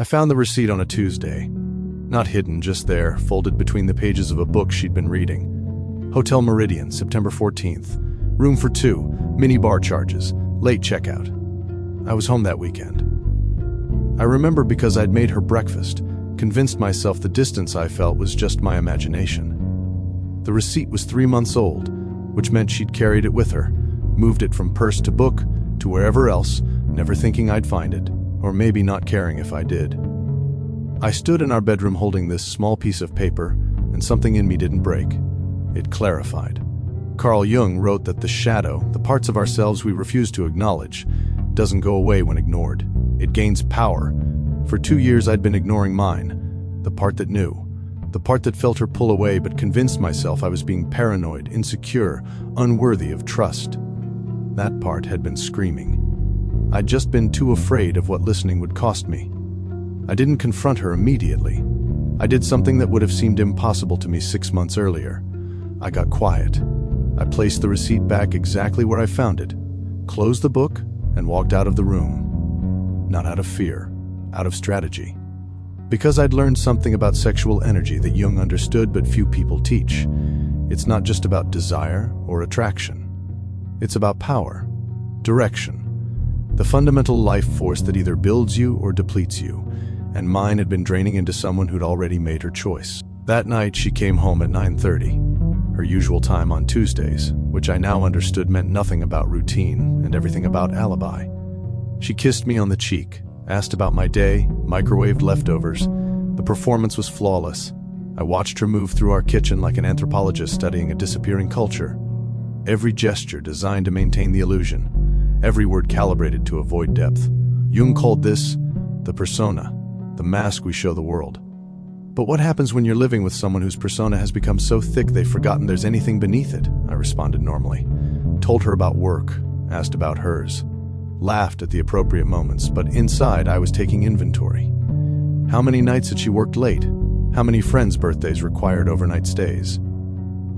I found the receipt on a Tuesday. Not hidden, just there, folded between the pages of a book she'd been reading. Hotel Meridian, September 14th. Room for two, mini-bar charges, late checkout. I was home that weekend. I remember because I'd made her breakfast, convinced myself the distance I felt was just my imagination. The receipt was 3 months old, which meant she'd carried it with her, moved it from purse to book to wherever else, never thinking I'd find it, or maybe not caring if I did. I stood in our bedroom holding this small piece of paper, and something in me didn't break. It clarified. Carl Jung wrote that the shadow, the parts of ourselves we refuse to acknowledge, doesn't go away when ignored. It gains power. For 2 years I'd been ignoring mine, the part that knew, the part that felt her pull away but convinced myself I was being paranoid, insecure, unworthy of trust. That part had been screaming. I'd just been too afraid of what listening would cost me. I didn't confront her immediately. I did something that would have seemed impossible to me 6 months earlier. I got quiet. I placed the receipt back exactly where I found it, closed the book, and walked out of the room. Not out of fear, out of strategy. Because I'd learned something about sexual energy that Jung understood but few people teach. It's not just about desire or attraction. It's about power, direction, the fundamental life force that either builds you or depletes you, and mine had been draining into someone who'd already made her choice. That night, she came home at 9:30, her usual time on Tuesdays, which I now understood meant nothing about routine and everything about alibi. She kissed me on the cheek, asked about my day, microwaved leftovers. The performance was flawless. I watched her move through our kitchen like an anthropologist studying a disappearing culture. Every gesture designed to maintain the illusion, every word calibrated to avoid depth. Jung called this the persona, the mask we show the world. But what happens when you're living with someone whose persona has become so thick they've forgotten there's anything beneath it? I responded normally. Told her about work, asked about hers. Laughed at the appropriate moments, but inside I was taking inventory. How many nights had she worked late? How many friends' birthdays required overnight stays?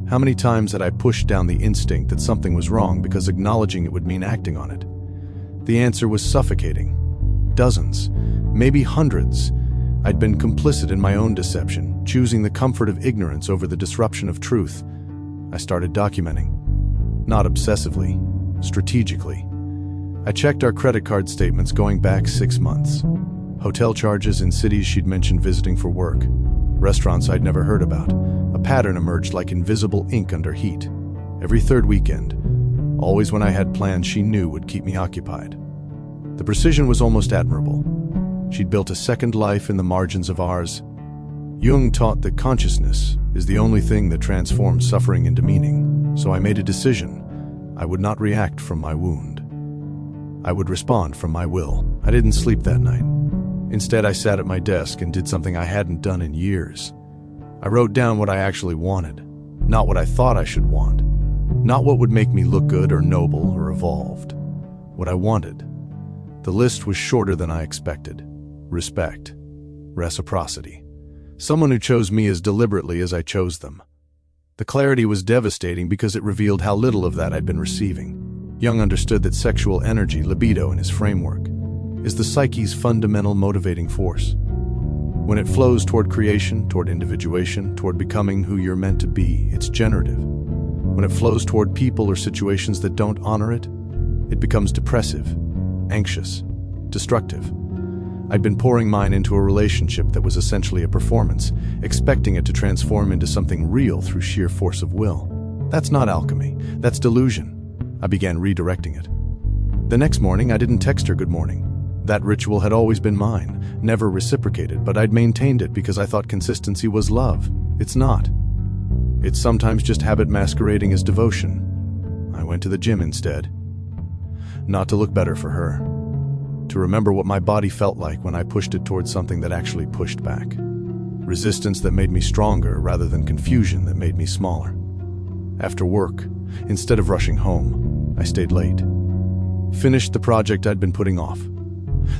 How many times had I pushed down the instinct that something was wrong because acknowledging it would mean acting on it? The answer was suffocating. Dozens, maybe hundreds. I'd been complicit in my own deception, choosing the comfort of ignorance over the disruption of truth. I started documenting. Not obsessively, strategically. I checked our credit card statements going back 6 months. Hotel charges in cities she'd mentioned visiting for work. Restaurants I'd never heard about. A pattern emerged like invisible ink under heat. Every third weekend, always when I had plans she knew would keep me occupied. The precision was almost admirable. She'd built a second life in the margins of ours. Jung taught that consciousness is the only thing that transforms suffering into meaning. So I made a decision. I would not react from my wound. I would respond from my will. I didn't sleep that night. Instead, I sat at my desk and did something I hadn't done in years. I wrote down what I actually wanted, not what I thought I should want, not what would make me look good or noble or evolved. What I wanted. The list was shorter than I expected. Respect. Reciprocity. Someone who chose me as deliberately as I chose them. The clarity was devastating because it revealed how little of that I'd been receiving. Jung understood that sexual energy, libido in his framework, is the psyche's fundamental motivating force. When it flows toward creation, toward individuation, toward becoming who you're meant to be, it's generative. When it flows toward people or situations that don't honor it, it becomes depressive, anxious, destructive. I'd been pouring mine into a relationship that was essentially a performance, expecting it to transform into something real through sheer force of will. That's not alchemy, that's delusion. I began redirecting it. The next morning, I didn't text her good morning. That ritual had always been mine, never reciprocated, but I'd maintained it because I thought consistency was love. It's not. It's sometimes just habit masquerading as devotion. I went to the gym instead. Not to look better for her. To remember what my body felt like when I pushed it towards something that actually pushed back. Resistance that made me stronger rather than confusion that made me smaller. After work, instead of rushing home, I stayed late. Finished the project I'd been putting off.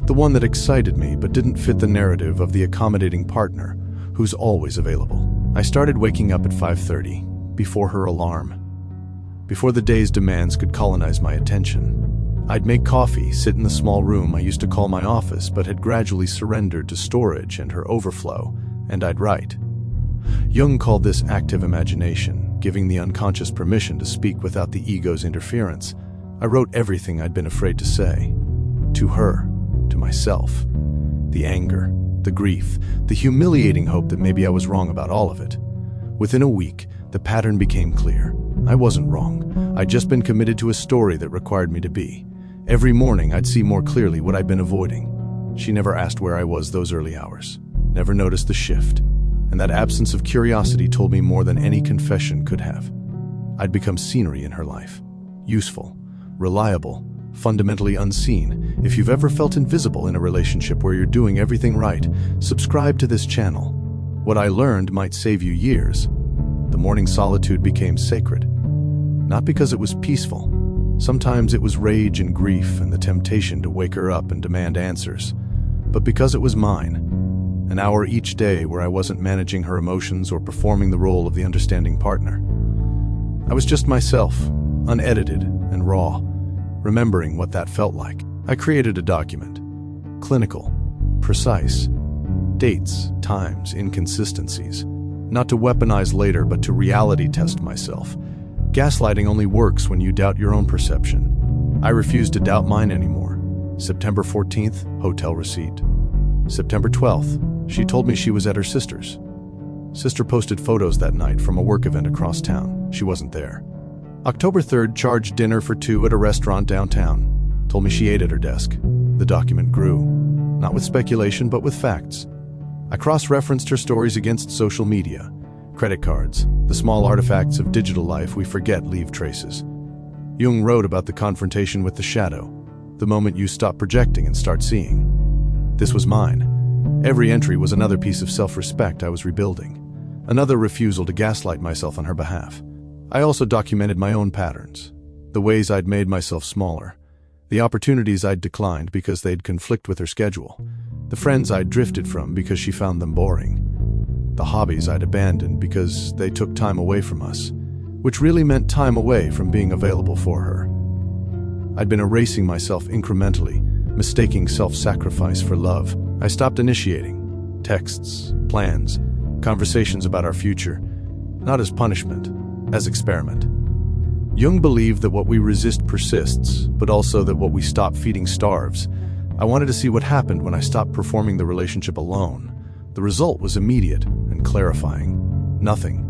The one that excited me but didn't fit the narrative of the accommodating partner who's always available. I started waking up at 5:30, before her alarm. Before the day's demands could colonize my attention. I'd make coffee, sit in the small room I used to call my office but had gradually surrendered to storage and her overflow, and I'd write. Jung called this active imagination, giving the unconscious permission to speak without the ego's interference. I wrote everything I'd been afraid to say. To her, to myself. The anger, the grief, the humiliating hope that maybe I was wrong about all of it. Within a week, the pattern became clear. I wasn't wrong. I'd just been committed to a story that required me to be. Every morning, I'd see more clearly what I'd been avoiding. She never asked where I was those early hours, never noticed the shift, and that absence of curiosity told me more than any confession could have. I'd become scenery in her life. Useful, reliable, fundamentally unseen. If you've ever felt invisible in a relationship where you're doing everything right, subscribe to this channel. What I learned might save you years. The morning solitude became sacred. Not because it was peaceful. Sometimes it was rage and grief and the temptation to wake her up and demand answers. But because it was mine. An hour each day where I wasn't managing her emotions or performing the role of the understanding partner. I was just myself, unedited and raw, remembering what that felt like. I created a document. Clinical, precise, dates, times, inconsistencies. Not to weaponize later, but to reality test myself. Gaslighting only works when you doubt your own perception. I refused to doubt mine anymore. September 14th, hotel receipt. September 12th, she told me she was at her sister's. Sister posted photos that night from a work event across town. She wasn't there. October 3rd, charged dinner for 2 at a restaurant downtown. Told me she ate at her desk. The document grew. Not with speculation, but with facts. I cross-referenced her stories against social media. Credit cards, the small artifacts of digital life we forget leave traces. Jung wrote about the confrontation with the shadow, the moment you stop projecting and start seeing. This was mine. Every entry was another piece of self-respect I was rebuilding, another refusal to gaslight myself on her behalf. I also documented my own patterns, the ways I'd made myself smaller, the opportunities I'd declined because they'd conflict with her schedule, the friends I'd drifted from because she found them boring, the hobbies I'd abandoned because they took time away from us, which really meant time away from being available for her. I'd been erasing myself incrementally, mistaking self-sacrifice for love. I stopped initiating texts, plans, conversations about our future, not as punishment, as experiment. Jung believed that what we resist persists, but also that what we stop feeding starves. I wanted to see what happened when I stopped performing the relationship alone. The result was immediate and clarifying. Nothing.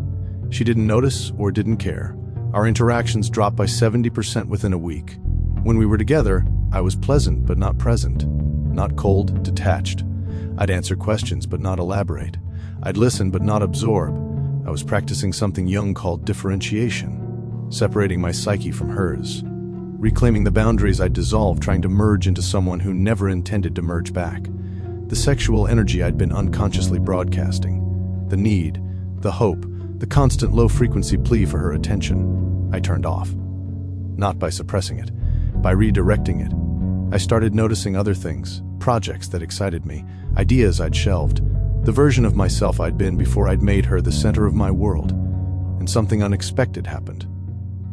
She didn't notice or didn't care. Our interactions dropped by 70% within a week. When we were together, I was pleasant but not present, not cold, detached. I'd answer questions but not elaborate. I'd listen but not absorb. I was practicing something Jung called differentiation, separating my psyche from hers, reclaiming the boundaries I'd dissolved, trying to merge into someone who never intended to merge back. The sexual energy I'd been unconsciously broadcasting, the need, the hope, the constant low-frequency plea for her attention, I turned off. Not by suppressing it, by redirecting it. I started noticing other things, projects that excited me, ideas I'd shelved, the version of myself I'd been before I'd made her the center of my world. And something unexpected happened.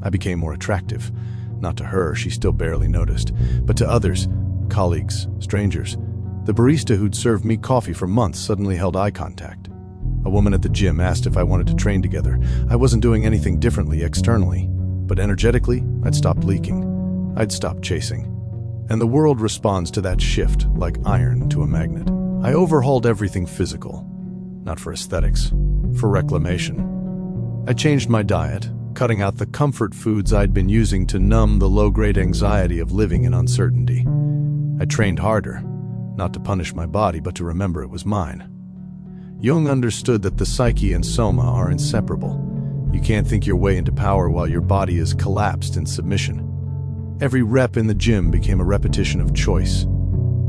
I became more attractive. Not to her, she still barely noticed, but to others, colleagues, strangers. The barista who'd served me coffee for months suddenly held eye contact. A woman at the gym asked if I wanted to train together. I wasn't doing anything differently externally, but energetically, I'd stopped leaking. I'd stopped chasing. And the world responds to that shift like iron to a magnet. I overhauled everything physical, not for aesthetics, for reclamation. I changed my diet, cutting out the comfort foods I'd been using to numb the low-grade anxiety of living in uncertainty. I trained harder, not to punish my body, but to remember it was mine. Jung understood that the psyche and soma are inseparable. You can't think your way into power while your body is collapsed in submission. Every rep in the gym became a repetition of choice.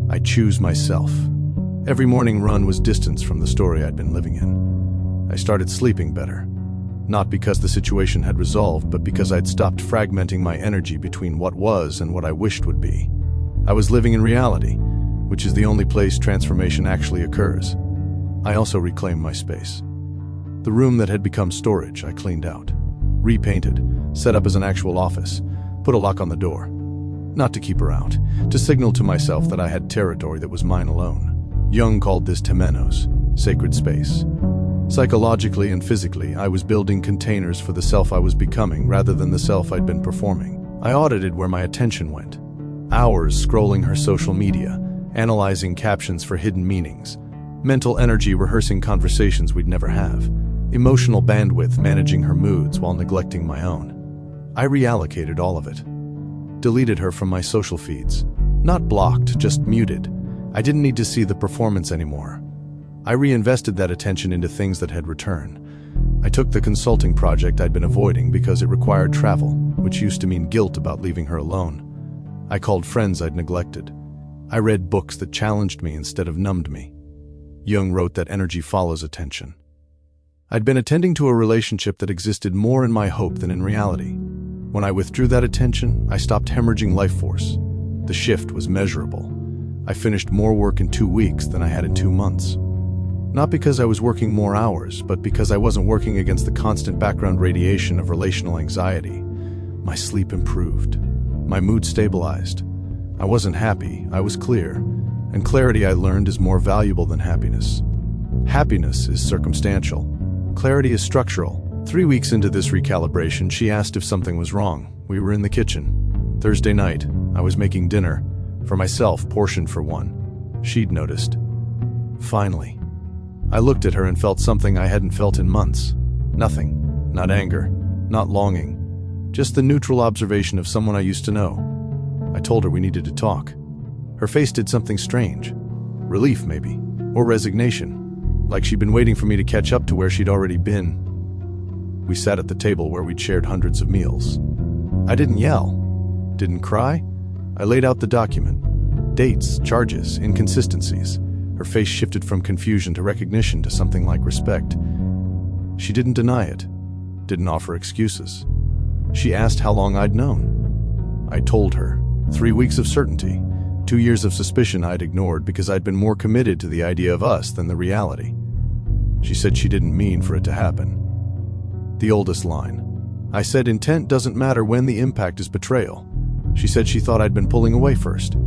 I choose myself. Every morning run was distance from the story I'd been living in. I started sleeping better. Not because the situation had resolved, but because I'd stopped fragmenting my energy between what was and what I wished would be. I was living in reality, which is the only place transformation actually occurs. I also reclaimed my space. The room that had become storage, I cleaned out, repainted, set up as an actual office, put a lock on the door. Not to keep her out, to signal to myself that I had territory that was mine alone. Jung called this temenos, sacred space. Psychologically and physically, I was building containers for the self I was becoming rather than the self I'd been performing. I audited where my attention went. Hours scrolling her social media, analyzing captions for hidden meanings, mental energy rehearsing conversations we'd never have, emotional bandwidth managing her moods while neglecting my own. I reallocated all of it. Deleted her from my social feeds. Not blocked, just muted. I didn't need to see the performance anymore. I reinvested that attention into things that had return. I took the consulting project I'd been avoiding because it required travel, which used to mean guilt about leaving her alone. I called friends I'd neglected. I read books that challenged me instead of numbed me. Jung wrote that energy follows attention. I'd been attending to a relationship that existed more in my hope than in reality. When I withdrew that attention, I stopped hemorrhaging life force. The shift was measurable. I finished more work in 2 weeks than I had in 2 months. Not because I was working more hours, but because I wasn't working against the constant background radiation of relational anxiety. My sleep improved. My mood stabilized. I wasn't happy, I was clear. And clarity, I learned, is more valuable than happiness. Happiness is circumstantial. Clarity is structural. 3 weeks into this recalibration, she asked if something was wrong. We were in the kitchen. Thursday night, I was making dinner. For myself, portioned for one. She'd noticed. Finally. I looked at her and felt something I hadn't felt in months. Nothing. Not anger. Not longing. Just the neutral observation of someone I used to know. I told her we needed to talk. Her face did something strange. Relief, maybe. Or resignation. Like she'd been waiting for me to catch up to where she'd already been. We sat at the table where we'd shared hundreds of meals. I didn't yell. Didn't cry. I laid out the document. Dates, charges, inconsistencies. Her face shifted from confusion to recognition to something like respect. She didn't deny it. Didn't offer excuses. She asked how long I'd known. I told her. 3 weeks of certainty. 2 years of suspicion I'd ignored because I'd been more committed to the idea of us than the reality. She said she didn't mean for it to happen. The oldest line. I said intent doesn't matter when the impact is betrayal. She said she thought I'd been pulling away first.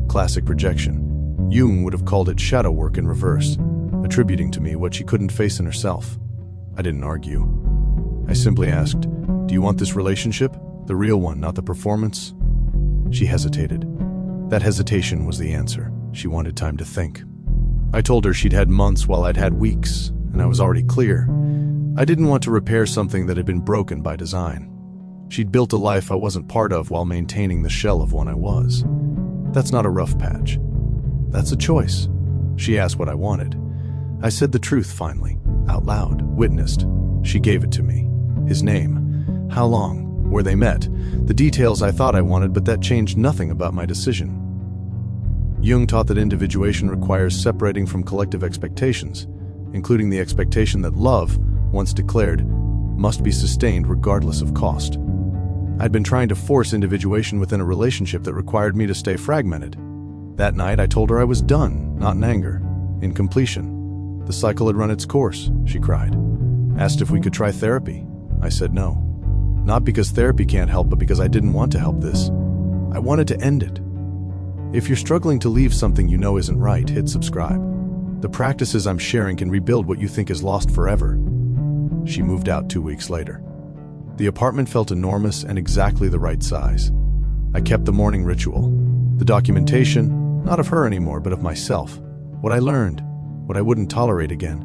Classic rejection. Jung would have called it shadow work in reverse, attributing to me what she couldn't face in herself. I didn't argue. I simply asked, do you want this relationship? The real one, not the performance? She hesitated. That hesitation was the answer. She wanted time to think. I told her she'd had months while I'd had weeks, and I was already clear. I didn't want to repair something that had been broken by design. She'd built a life I wasn't part of while maintaining the shell of one I was. That's not a rough patch. That's a choice. She asked what I wanted. I said the truth finally, out loud, witnessed. She gave it to me. His name, how long, where they met, the details I thought I wanted, but that changed nothing about my decision. Jung taught that individuation requires separating from collective expectations, including the expectation that love, once declared, must be sustained regardless of cost. I'd been trying to force individuation within a relationship that required me to stay fragmented. That night, I told her I was done, not in anger, in completion. The cycle had run its course, she cried. Asked if we could try therapy. I said no. Not because therapy can't help, but because I didn't want to help this. I wanted to end it. If you're struggling to leave something you know isn't right, hit subscribe. The practices I'm sharing can rebuild what you think is lost forever. She moved out 2 weeks later. The apartment felt enormous and exactly the right size. I kept the morning ritual. The documentation, not of her anymore, but of myself. What I learned, what I wouldn't tolerate again,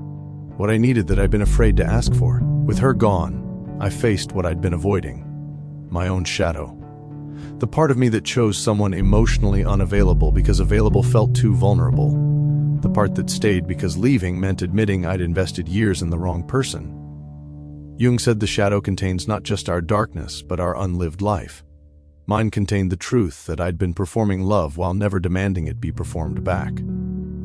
what I needed that I'd been afraid to ask for. With her gone, I faced what I'd been avoiding, my own shadow. The part of me that chose someone emotionally unavailable because available felt too vulnerable. The part that stayed because leaving meant admitting I'd invested years in the wrong person. Jung said the shadow contains not just our darkness, but our unlived life. Mine contained the truth that I'd been performing love while never demanding it be performed back.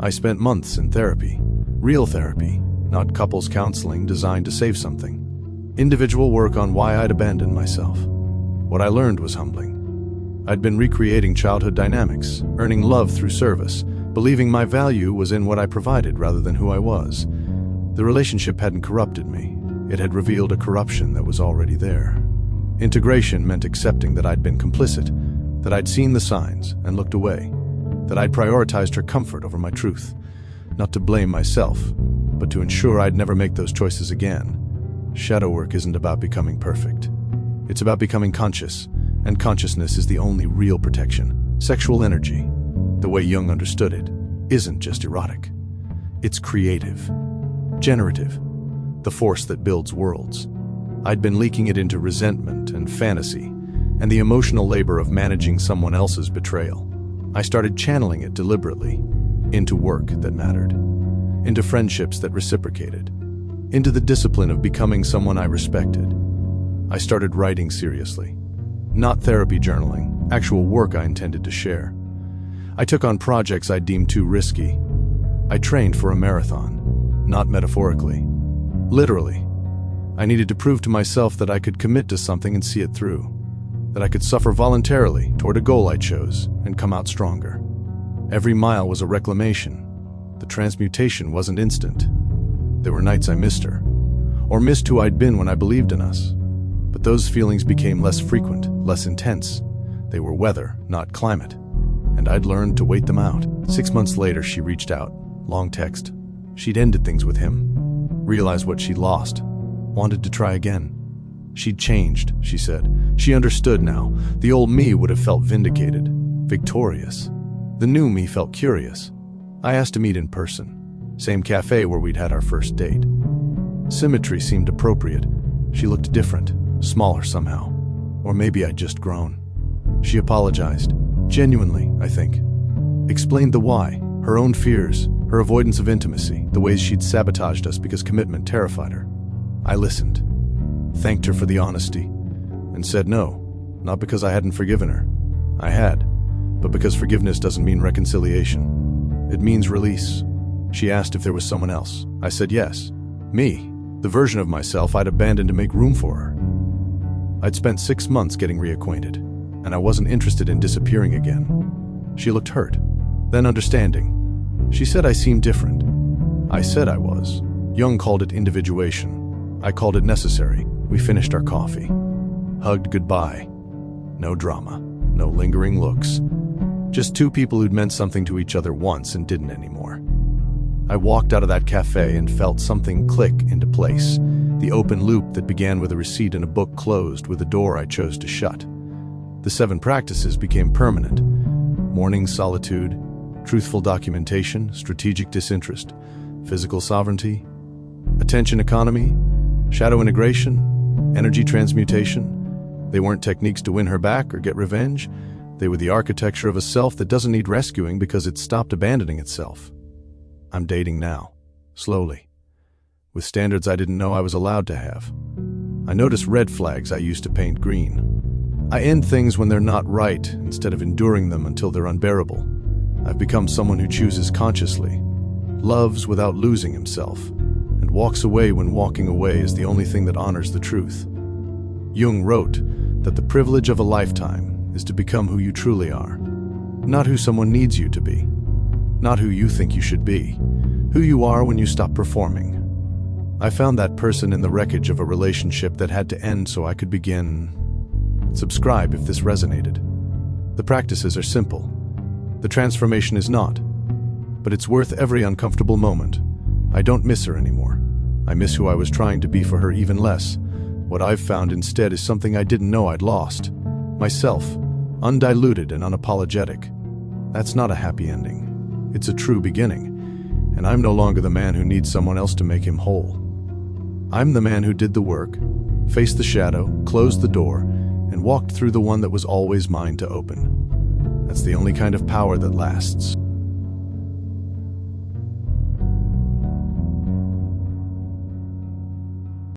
I spent months in therapy. Real therapy, not couples counseling designed to save something. Individual work on why I'd abandoned myself. What I learned was humbling. I'd been recreating childhood dynamics, earning love through service, believing my value was in what I provided rather than who I was. The relationship hadn't corrupted me. It had revealed a corruption that was already there. Integration meant accepting that I'd been complicit, that I'd seen the signs and looked away, that I'd prioritized her comfort over my truth, not to blame myself, but to ensure I'd never make those choices again. Shadow work isn't about becoming perfect. It's about becoming conscious, and consciousness is the only real protection. Sexual energy, the way Jung understood it, isn't just erotic. It's creative, generative, the force that builds worlds. I'd been leaking it into resentment and fantasy, and the emotional labor of managing someone else's betrayal. I started channeling it deliberately, into work that mattered, into friendships that reciprocated, into the discipline of becoming someone I respected. I started writing seriously. Not therapy journaling, actual work I intended to share. I took on projects I deemed too risky. I trained for a marathon, not metaphorically. Literally. I needed to prove to myself that I could commit to something and see it through, that I could suffer voluntarily toward a goal I chose and come out stronger. Every mile was a reclamation. The transmutation wasn't instant. There were nights I missed her, or missed who I'd been when I believed in us. But those feelings became less frequent, less intense. They were weather, not climate, and I'd learned to wait them out. 6 months later, she reached out. Long text. She'd ended things with him, realized what she'd lost, wanted to try again. She'd changed, she said. She understood now. The old me would have felt vindicated, victorious. The new me felt curious. I asked to meet in person, same cafe where we'd had our first date. Symmetry seemed appropriate. She looked different, smaller somehow. Or maybe I'd just grown. She apologized, genuinely, I think. Explained the why, her own fears, her avoidance of intimacy, the ways she'd sabotaged us because commitment terrified her. I listened, thanked her for the honesty, and said no, not because I hadn't forgiven her. I had, but because forgiveness doesn't mean reconciliation. It means release. She asked if there was someone else. I said yes. Me, the version of myself I'd abandoned to make room for her. I'd spent 6 months getting reacquainted, and I wasn't interested in disappearing again. She looked hurt, then understanding. She said I seemed different. I said I was. Jung called it individuation. I called it necessary. We finished our coffee. Hugged goodbye. No drama. No lingering looks. Just two people who'd meant something to each other once and didn't anymore. I walked out of that cafe and felt something click into place. The open loop that began with a receipt in a book closed with a door I chose to shut. The 7 practices became permanent. Morning solitude, truthful documentation, strategic disinterest, physical sovereignty, attention economy, shadow integration, energy transmutation. They weren't techniques to win her back or get revenge. They were the architecture of a self that doesn't need rescuing because it's stopped abandoning itself. I'm dating now, slowly, with standards I didn't know I was allowed to have. I notice red flags I used to paint green. I end things when they're not right instead of enduring them until they're unbearable. I've become someone who chooses consciously, loves without losing himself, and walks away when walking away is the only thing that honors the truth. Jung wrote that the privilege of a lifetime is to become who you truly are, not who someone needs you to be, not who you think you should be, who you are when you stop performing. I found that person in the wreckage of a relationship that had to end so I could begin. Subscribe if this resonated. The practices are simple. The transformation is not. But it's worth every uncomfortable moment. I don't miss her anymore. I miss who I was trying to be for her even less. What I've found instead is something I didn't know I'd lost. Myself, undiluted and unapologetic. That's not a happy ending. It's a true beginning. And I'm no longer the man who needs someone else to make him whole. I'm the man who did the work, faced the shadow, closed the door, and walked through the one that was always mine to open. That's the only kind of power that lasts.